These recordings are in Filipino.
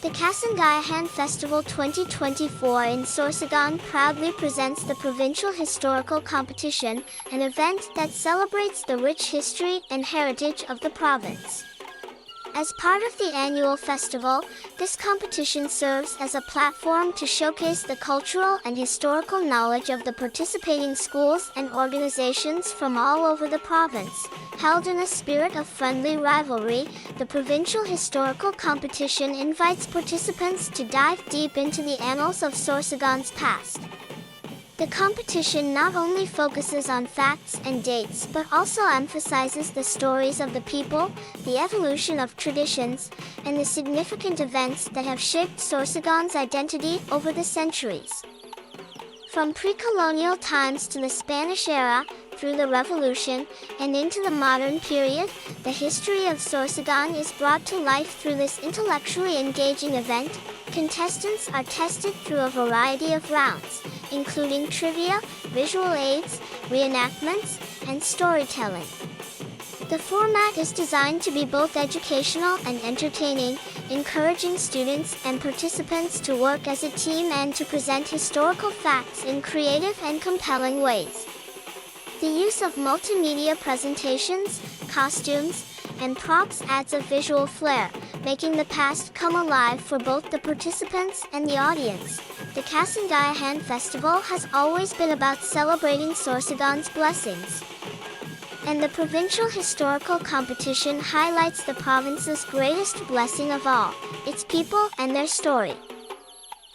The Kasanggayahan Festival 2024 in Sorsogon proudly presents the Provincial Historical Competition, an event that celebrates the rich history and heritage of the province. As part of the annual festival, this competition serves as a platform to showcase the cultural and historical knowledge of the participating schools and organizations from all over the province. Held in a spirit of friendly rivalry, the Provincial Historical Competition invites participants to dive deep into the annals of Sorsogon's past. The competition not only focuses on facts and dates but also emphasizes the stories of the people, the evolution of traditions, and the significant events that have shaped Sorsogon's identity over the centuries. From pre-colonial times to the Spanish era, through the Revolution, and into the modern period, the history of Sorsogon is brought to life through this intellectually engaging event. Contestants are tested through a variety of rounds, including trivia, visual aids, reenactments, and storytelling. The format is designed to be both educational and entertaining, encouraging students and participants to work as a team and to present historical facts in creative and compelling ways. The use of multimedia presentations, costumes, and props adds a visual flair, making the past come alive for both the participants and the audience. The Kasanggayahan Festival has always been about celebrating Sorsogon's blessings, and the Provincial Historical Competition highlights the province's greatest blessing of all, its people and their story.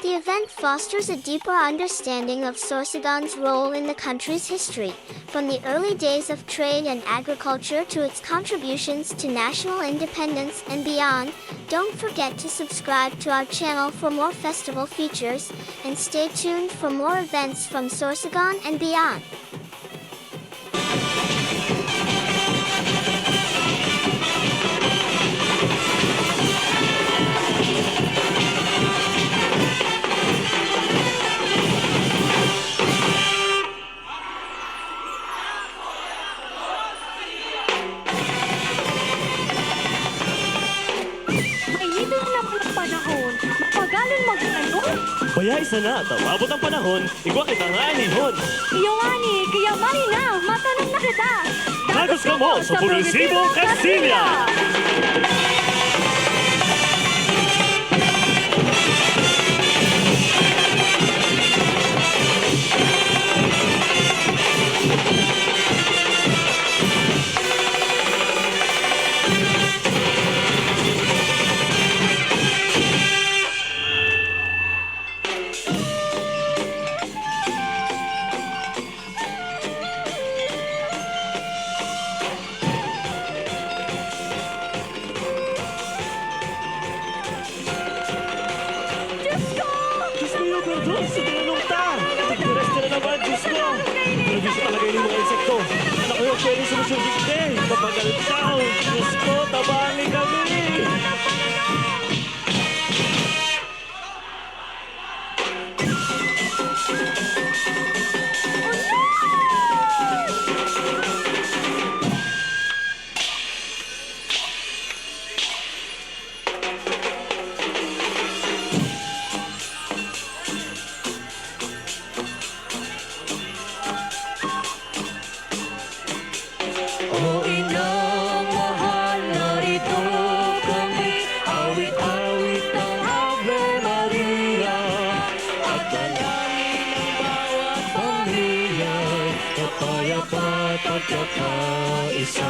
The event fosters a deeper understanding of Sorsogon's role in the country's history, from the early days of trade and agriculture to its contributions to national independence and beyond. Don't forget to subscribe to our channel for more festival features, and stay tuned for more events from Sorsogon and beyond. Bayay sana, tawabot ang panahon, igwa kita nga anihon. Iyo nga ni, kaya mali na, matanong na kita. Dagos ka mo sa Provincial Castilla! Perdón, sa tinanong ta! Nagpiras ka na naman, Diyos ko! Nagbiso talaga yung mga insekto. Anak ko yung pwede solusyon dikte. Kapagalit tao, Diyos ko, tabangin kami! Pagkakaisa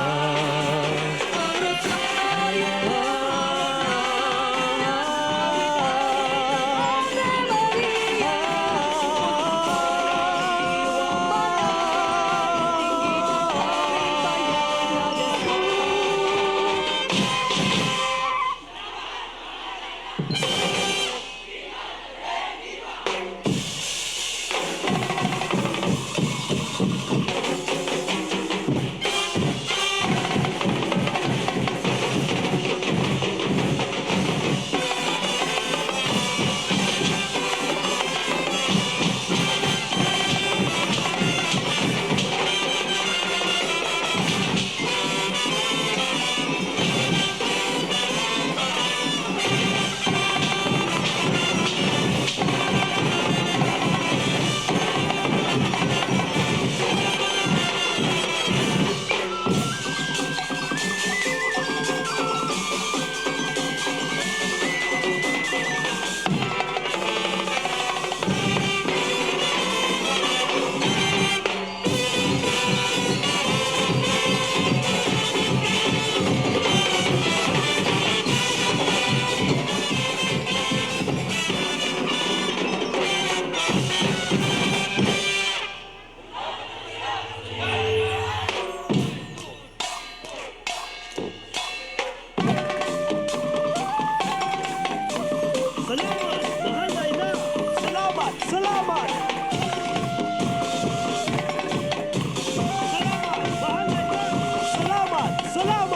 para tayo Salamat! Mahal na ina! Salamat! Salamat! Salamat! Mahal na ina! Salamat! Salamat!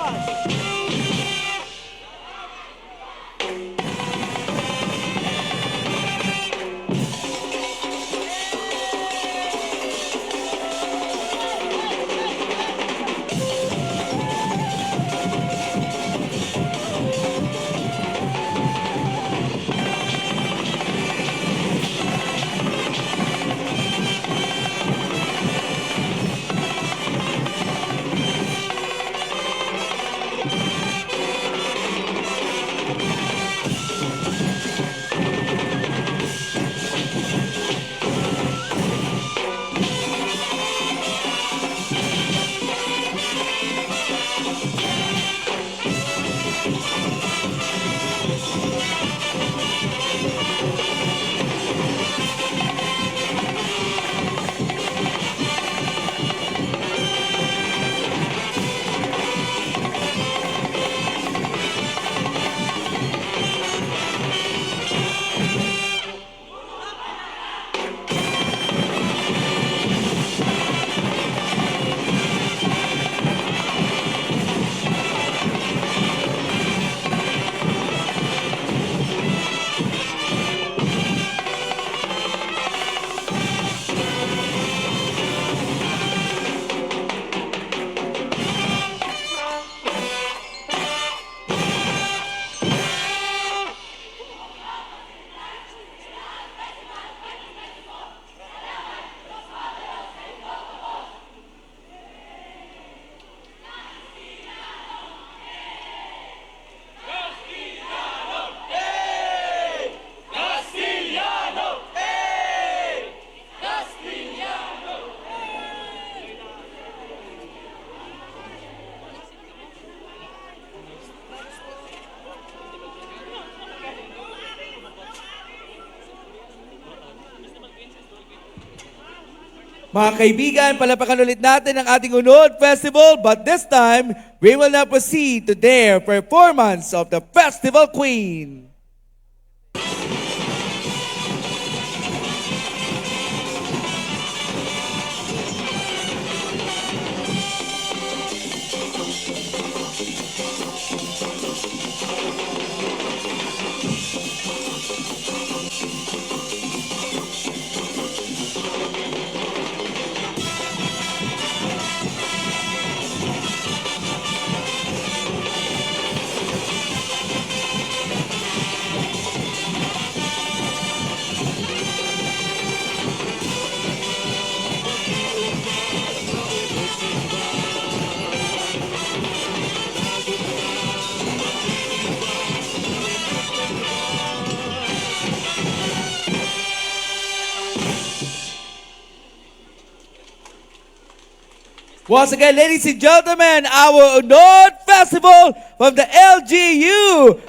Mga kaibigan, palapakan ulit natin ang ating Unod Festival, but this time, we will now proceed to their performance of the Festival Queen. Once again, ladies and gentlemen, our Unod Festival from the LGU.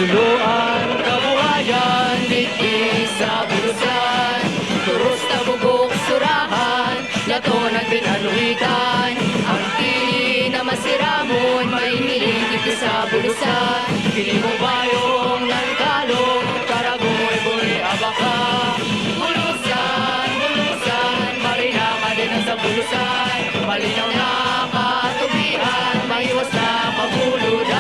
Tuluan, kabuhayan, ligpis sa bulusan. Turos na bugok, surahan, latonan, pinanuhikan. Ang pili na masiramon, may hiligit sa bulusan. Pili mo bayong nangkalo, karagoy, buli, abaka. Bulusan, bulusan, marina ka din ang sa bulusan. Malinaw na katubihan, maiwas na mabuludan.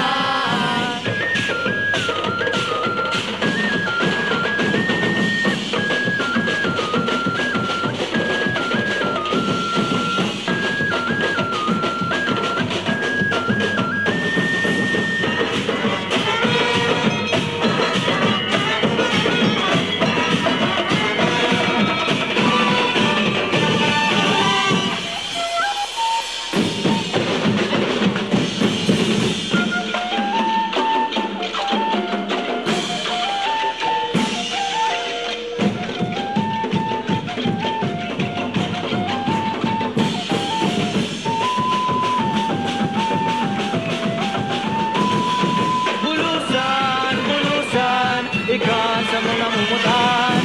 sa mga mumutan.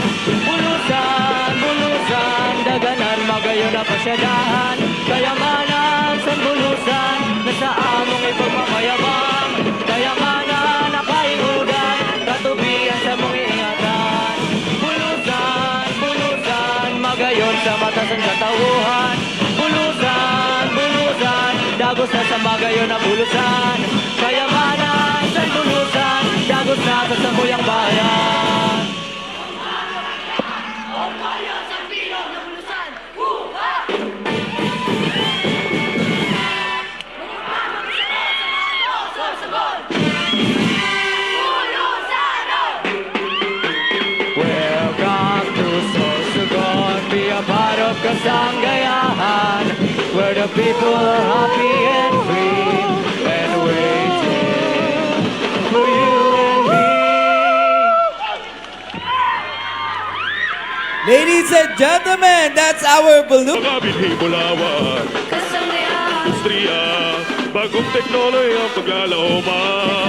Bulusan, bulusan, daganan, magayon na pasyadahan. Kayamanan sa bulusan, nasa among ipagmamayabang. Kayamanan na kaingudan, katubigan sa mong iingatan. Bulusan, bulusan, magayon sa mata sa katawuhan. Bulusan, bulusan, dagos na sa magayon na bulusan. Kayamanan sa bulusan, dagos na sa sambuyang bayan. Welcome to Sorsogon, be a part of Kasanggayahan, where the people are happy and free and waiting for you and me. Ladies and gentlemen, that's our balloon. Mga binhi bulawan, Kasanggayahan, industriya, bagong teknolohiya ang paglalauman.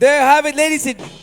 there you have it, ladies and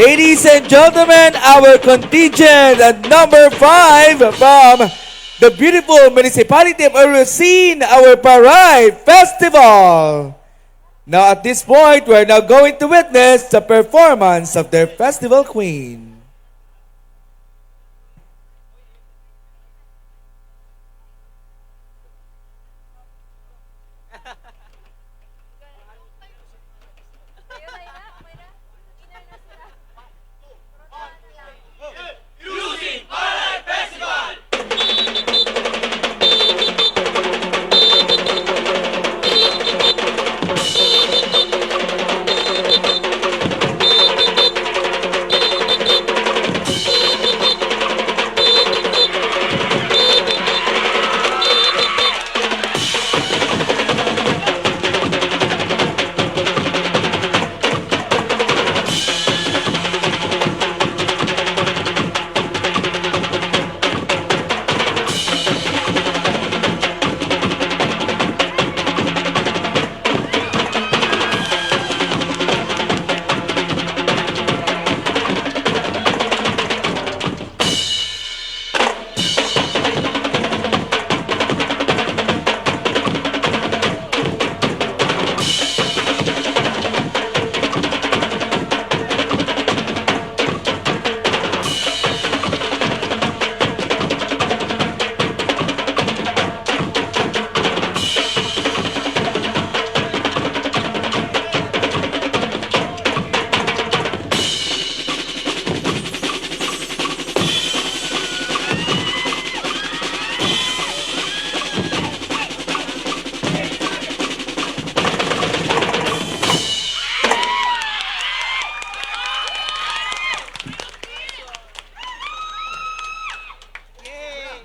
Ladies and gentlemen, our contingent at number 5 from the beautiful municipality of Arine, our Paray Festival. Now at this point, we're now going to witness the performance of their festival queen.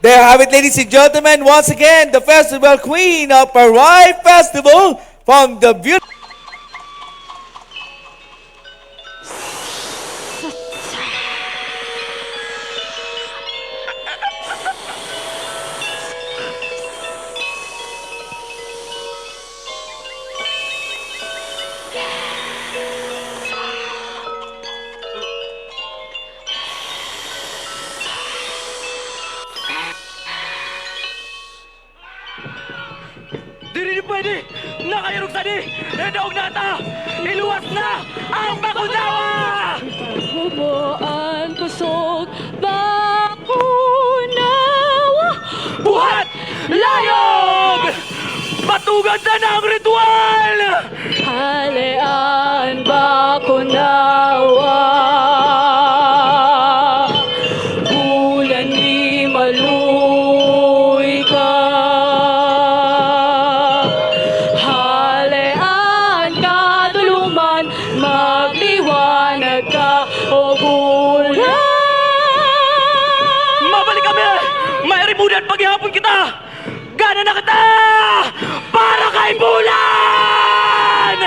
There you have it, ladies and gentlemen. Once again, the festival queen of Paray Festival from the beautiful... Diri pwede! Nakayarog sa di! Edaog nata! Iluwas na ang bakunawa! Hubaan kusog bakunawa. Buhat! Layog! Matugad na ng ritual! Halean bakunawa. Bulan di maluy ka. Halean kaduluman, magliwanag ka o bulan. Mabalik kami! Mairimunan paghihapon kita! Gana na kita! Para kay Bulan!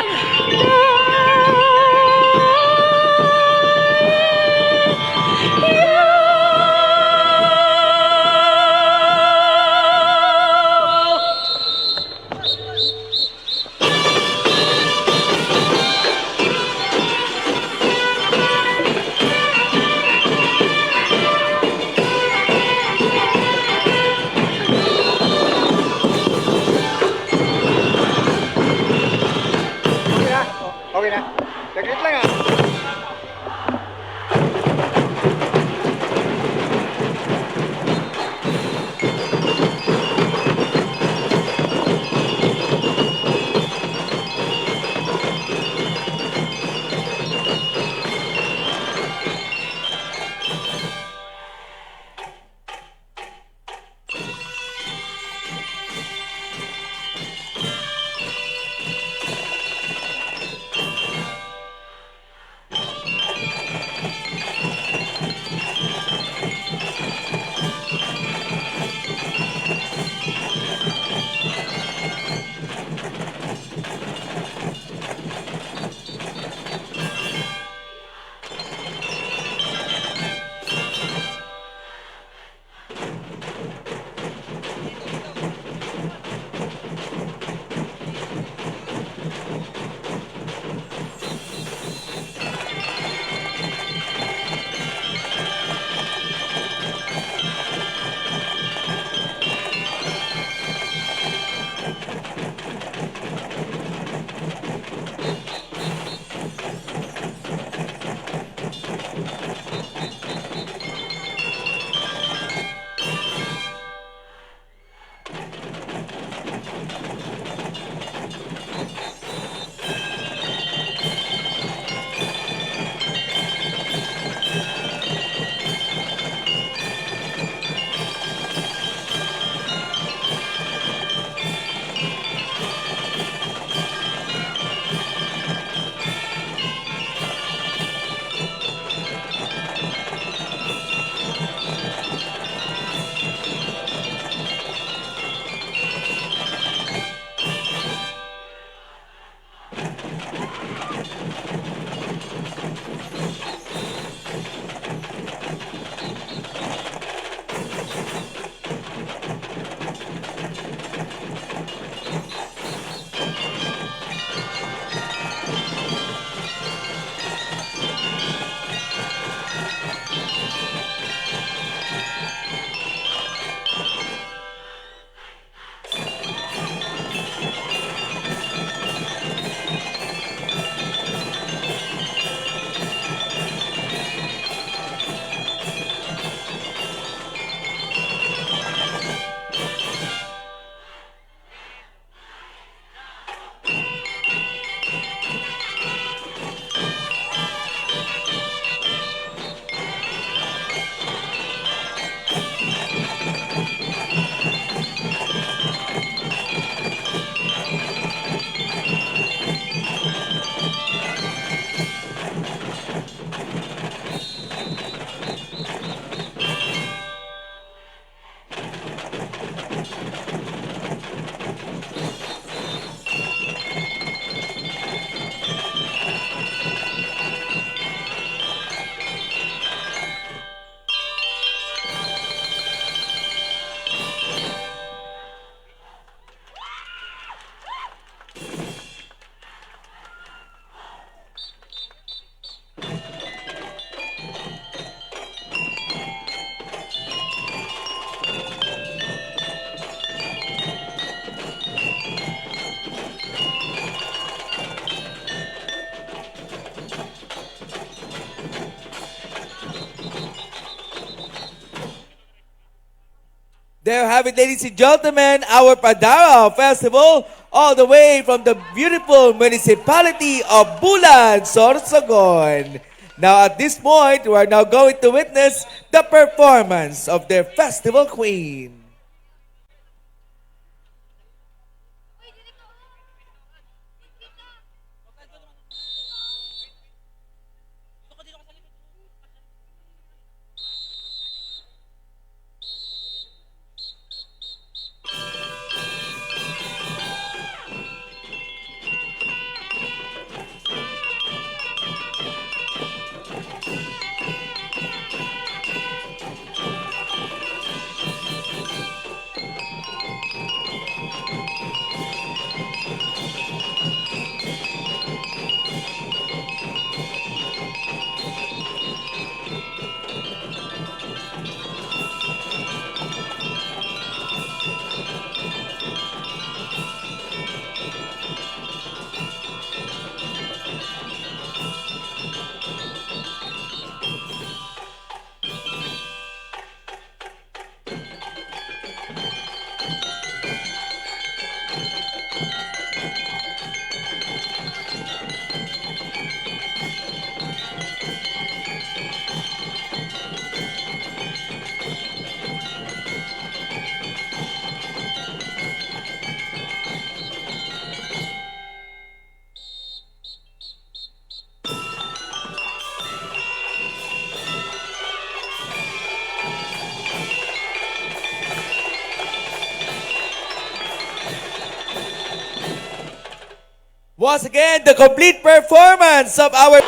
There you have it, ladies and gentlemen, our Padara Festival, all the way from the beautiful municipality of Bulan, Sorsogon. Now, at this point, we are now going to witness the performance of their festival queen. Once again, the complete performance of our...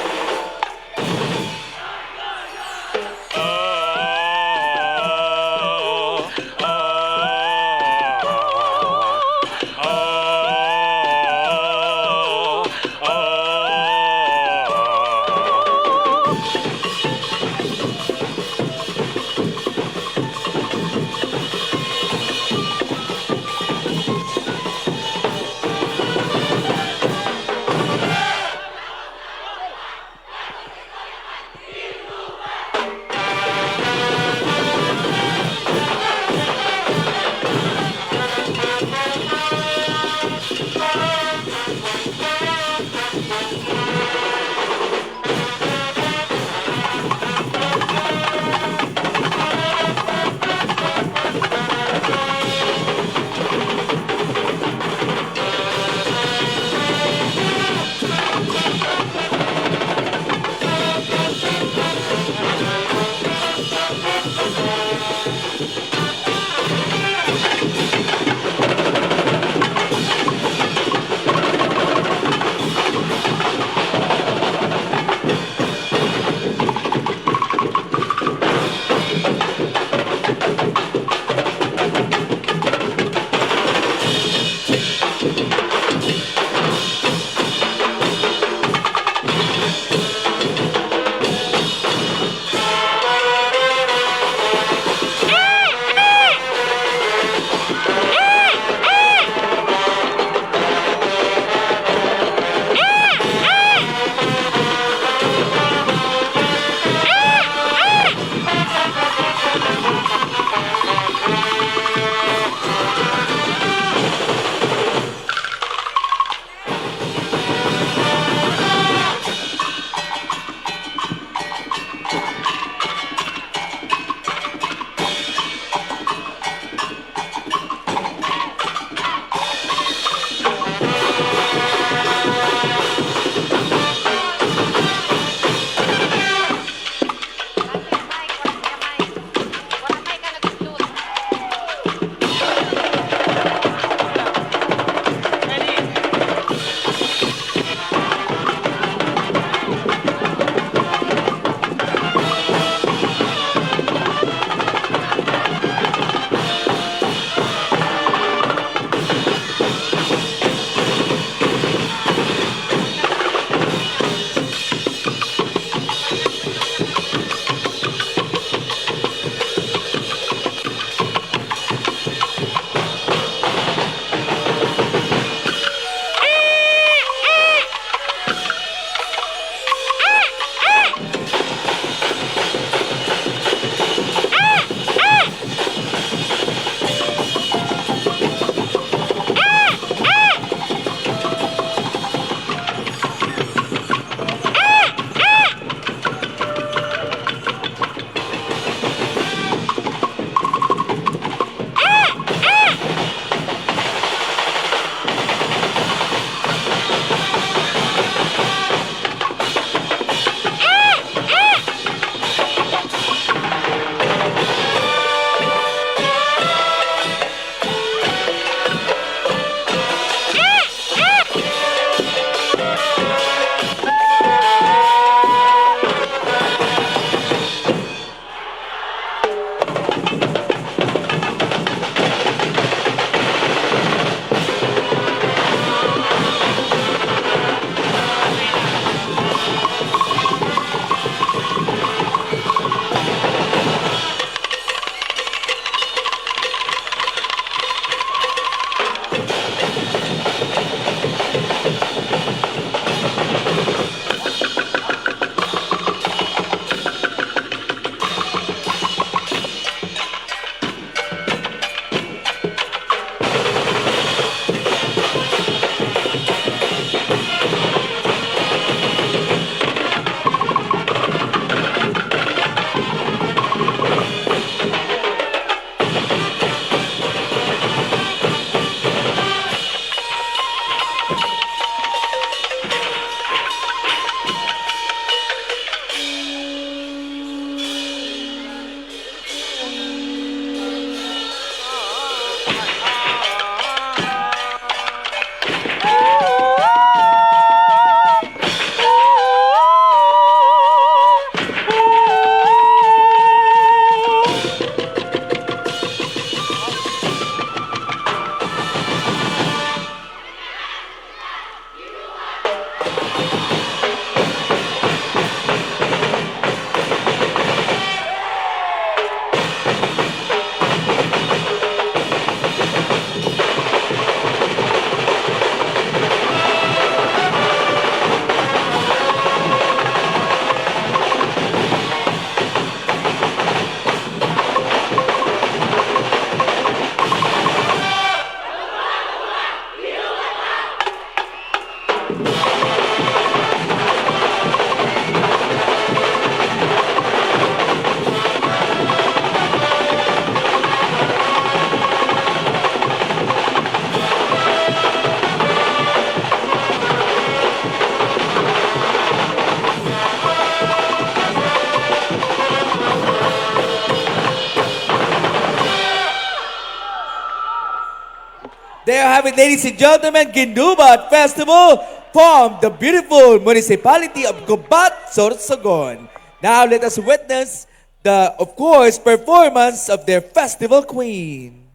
There you have it, ladies and gentlemen, Ginubat Festival from the beautiful municipality of Gubat, Sorsogon. Now let us witness the, of course, performance of their festival queen.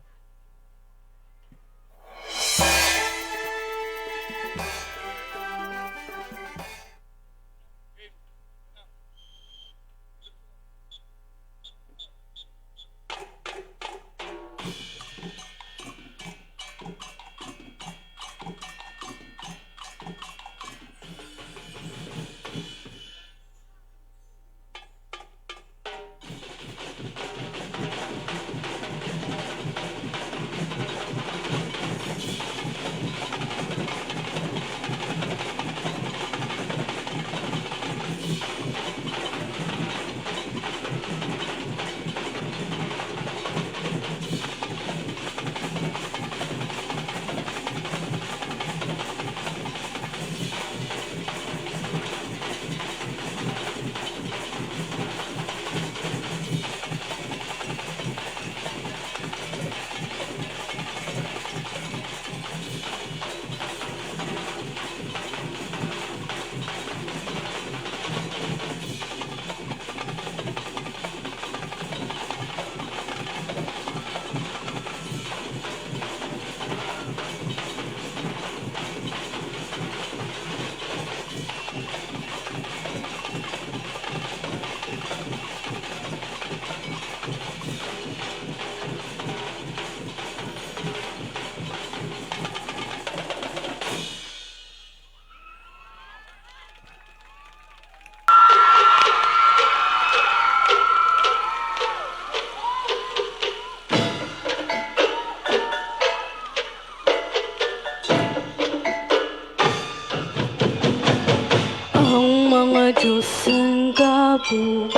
Ang mga Diyos ang kabulugan,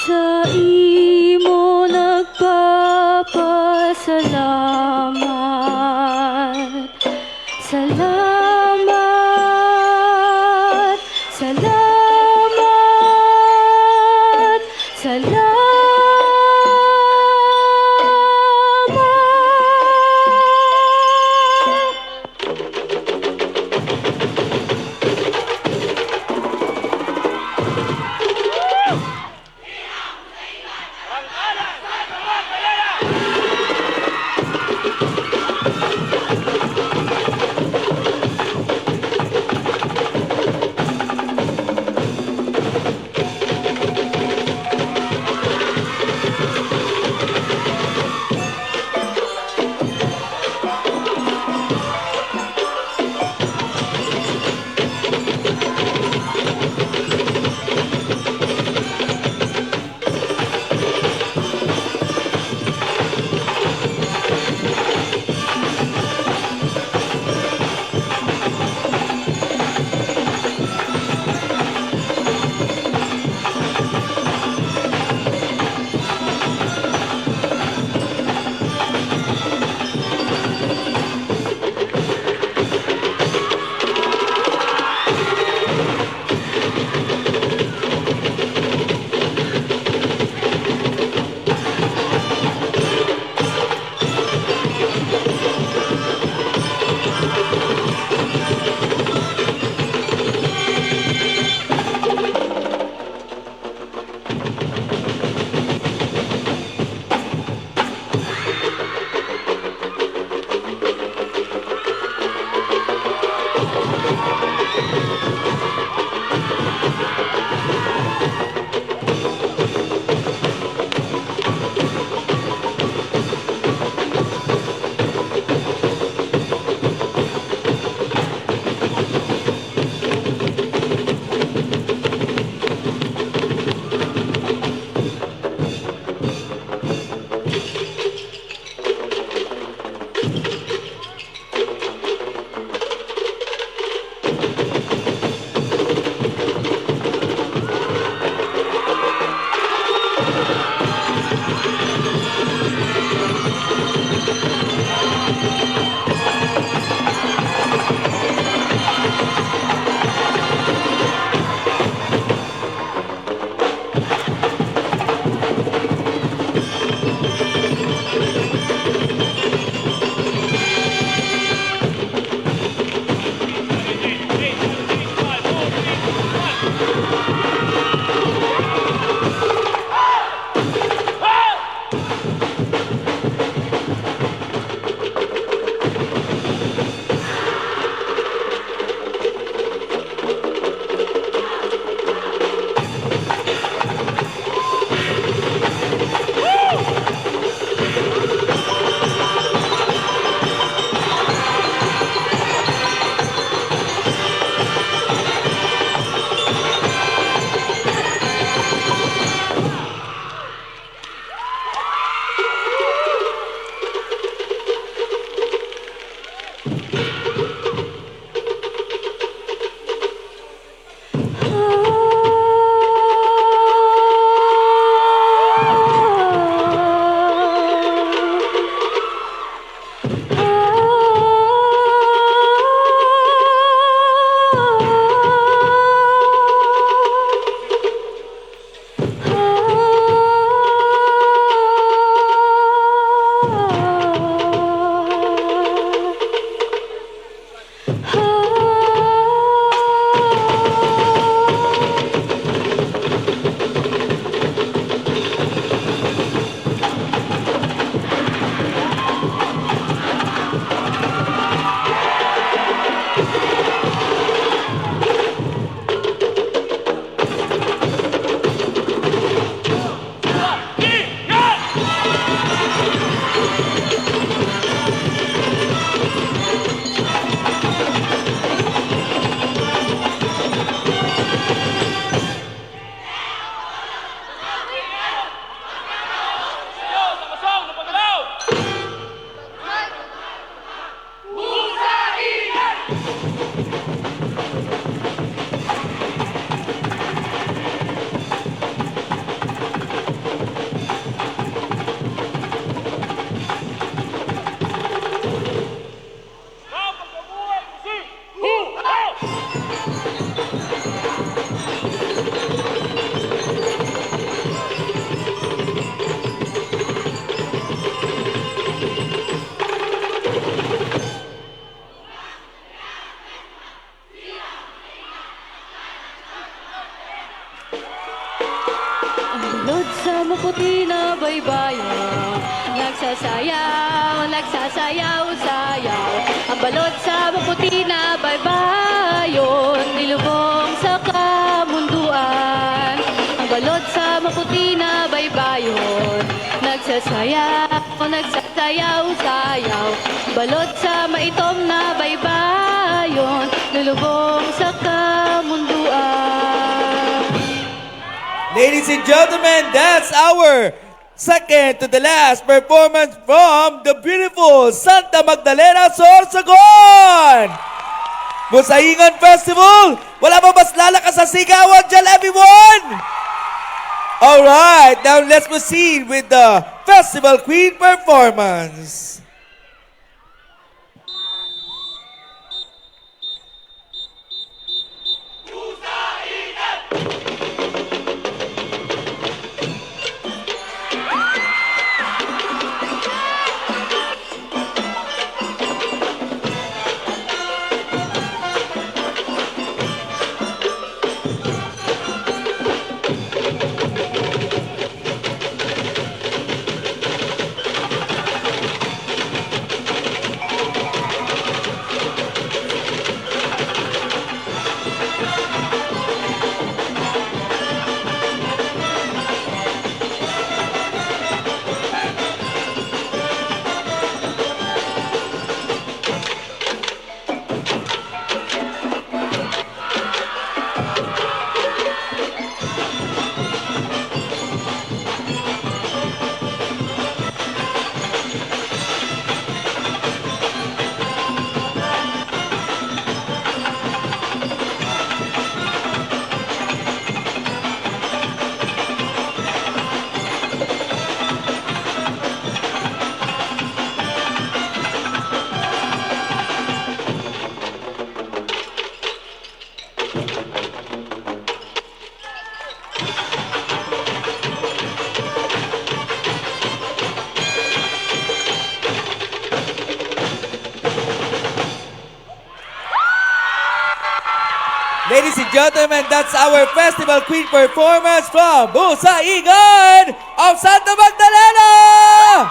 sa imo nagpapasalamat. Salamat, salamat, salamat. sa maputi na baybayin. Nagsasayaw, nagsasayaw, sayaw. Ang balot sa maputi na baybayon, nilubong sa kamunduan. Ang balot sa maputi na baybayon, nagsasayaw, nagsasayaw, sayaw. Balot sa maitom na baybayon, nilubong sa kamunduan. Ladies and gentlemen, that's our second to the last performance from the beautiful Santa Magdalena Sorsogon! Busaingan Festival! Wala ba mas lalakas sa sigawan dyan, everyone? Alright, now let's proceed with the Festival Queen performance. Ladies and gentlemen, that's our Festival Queen performance from Busaingan of Santa Magdalena!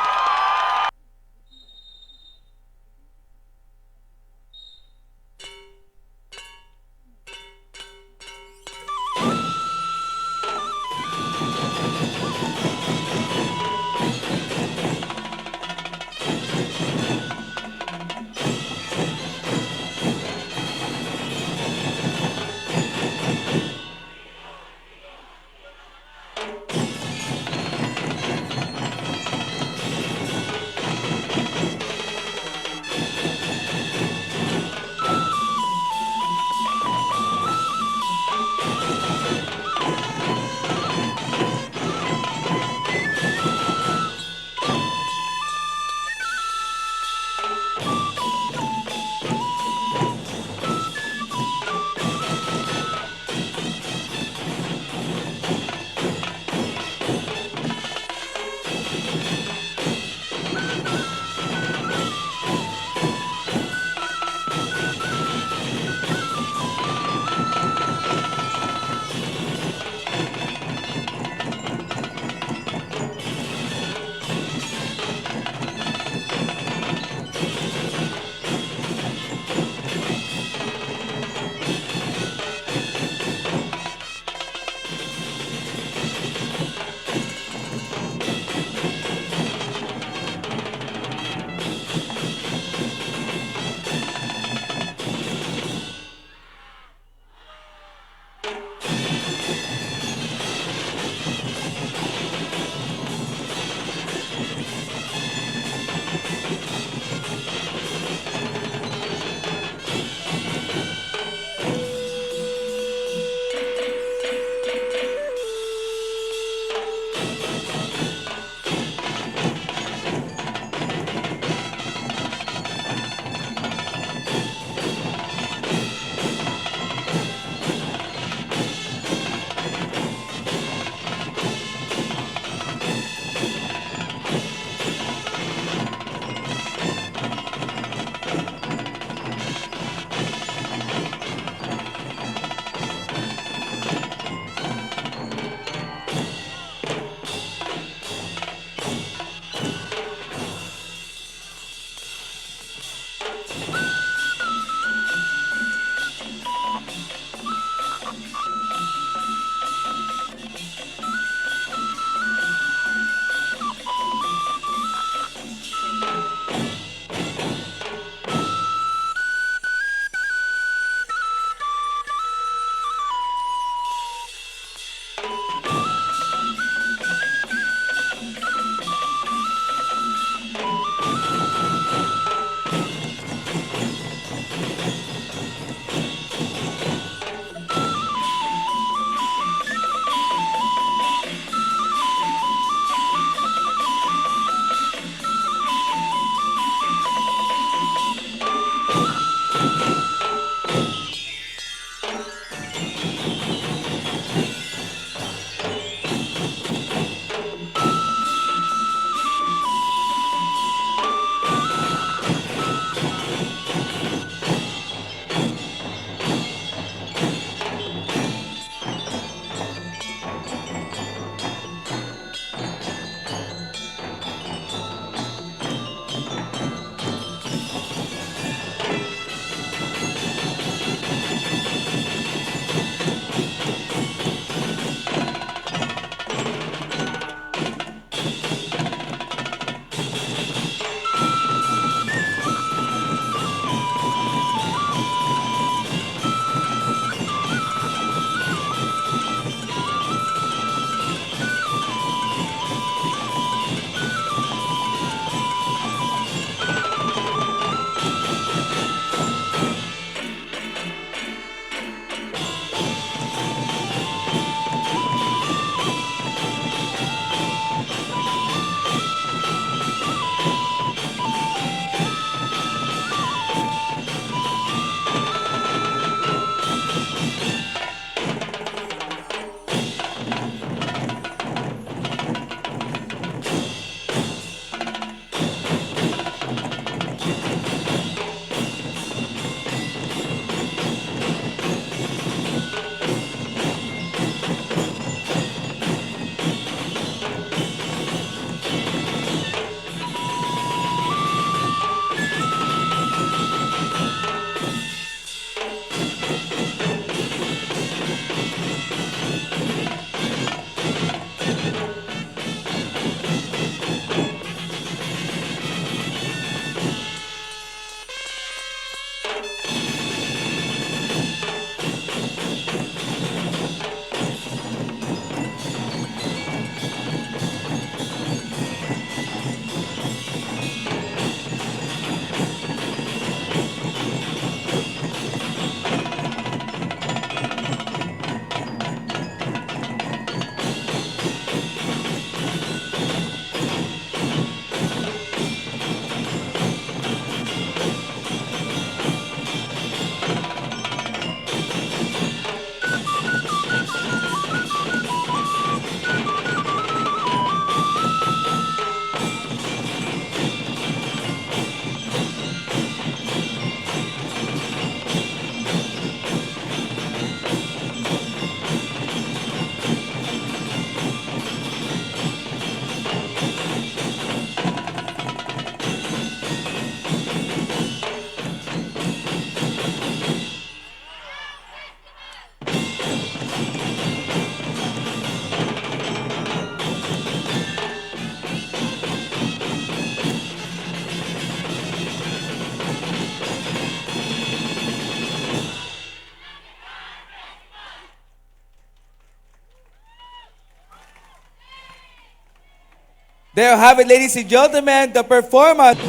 There you have it, ladies and gentlemen, the performance.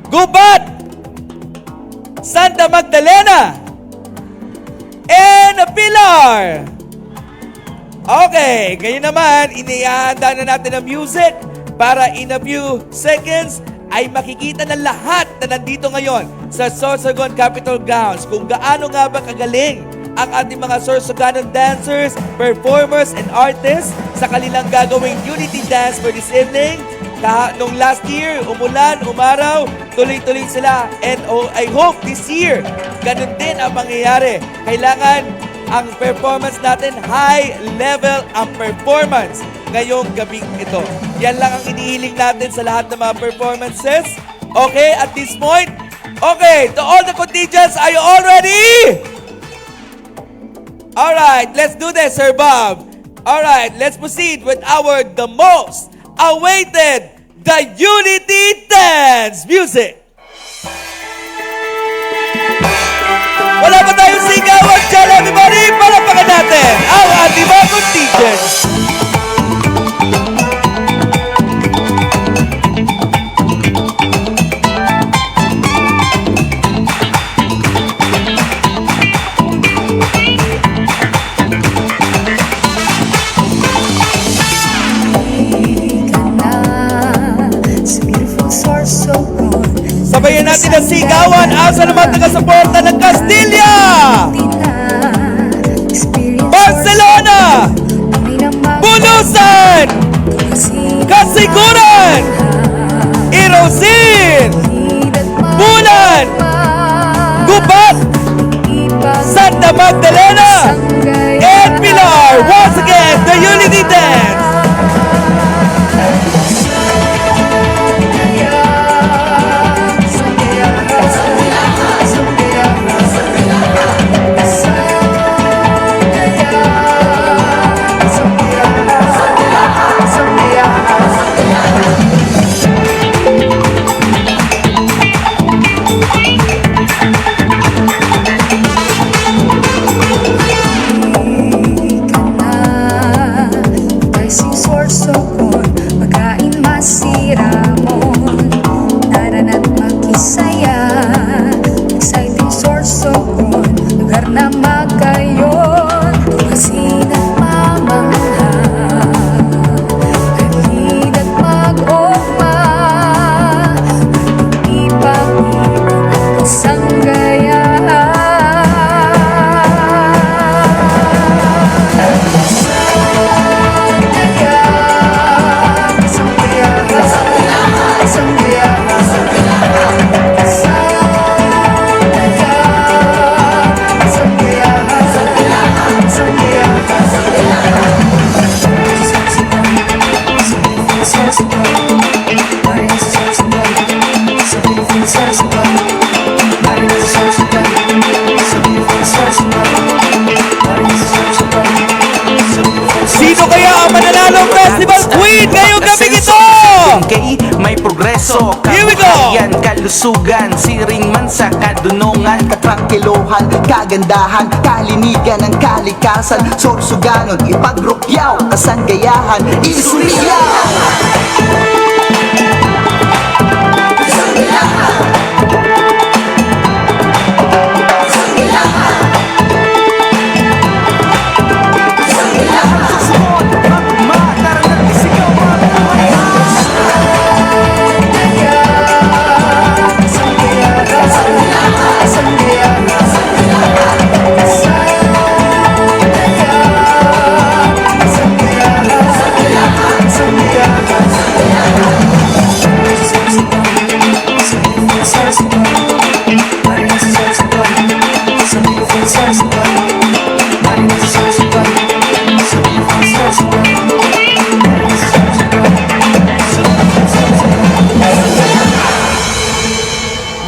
Gubat, Santa Magdalena, and Pilar. Okay, ngayon naman, inihanda na natin ang music para in a few seconds ay makikita ng lahat na nandito ngayon sa Sorsogon Capitol Grounds kung gaano nga ba kagaling ang ating mga Sorsoganon dancers, performers, and artists sa kanilang gagawing unity dance for this evening. Nung last year, umulan, umaraw, tuloy-tuloy sila. And I hope this year, ganun din ang mangyayari. Kailangan ang performance natin, high level ang performance ngayong gabing ito. Yan lang ang inihiling natin sa lahat ng mga performances. Okay, at this point, okay, to all the contingents, are you all ready? Alright, let's do this, Sir Bob. Alright, let's proceed with the most awaited, the Unity Dance music. Wala ba tayong sigawan dyan, everybody? Palapakan natin ang ating mga contingents. Sabayan natin ang sigawan. Asa naman taga-suporta ng Castilla, Barcelona, Bulusan, Kasiguran, Irosin, Bulan, Gubat, Santa Magdalena, and Pilar. Once again, the Unity Dance. go! Yan kalusugan, siring man sa kadunungan. Katrankilohan, kagandahan, kalinigan ng kalikasan. Sorsoganon, ipagrukyaw, kasanggayahan, isuriyaw.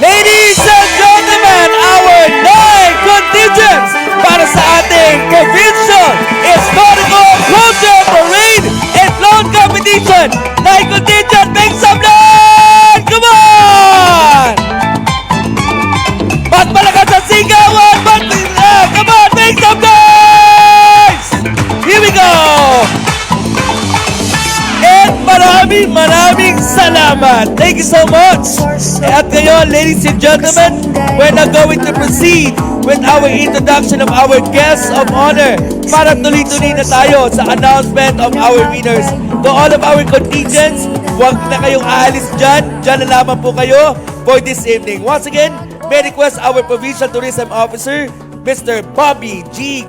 Ladies and gentlemen, our 9 contingents para sa ating Provincial Historical Closure Parade and Lawn Competition. 9 contingent, make some noise! Come on! Mas malakas sa sigawan! Come on, make some noise! Here we go! And maraming salamat. Thank you so much. At ngayon, ladies and gentlemen, we're now going to proceed with our introduction of our guests of honor para tuloy-tuloy na tayo sa announcement of our winners. To all of our contingents, huwag na kayong aalis dyan. Dyan na lamang po kayo for this evening. Once again, may request our Provincial Tourism Officer, Mr. Bobby G.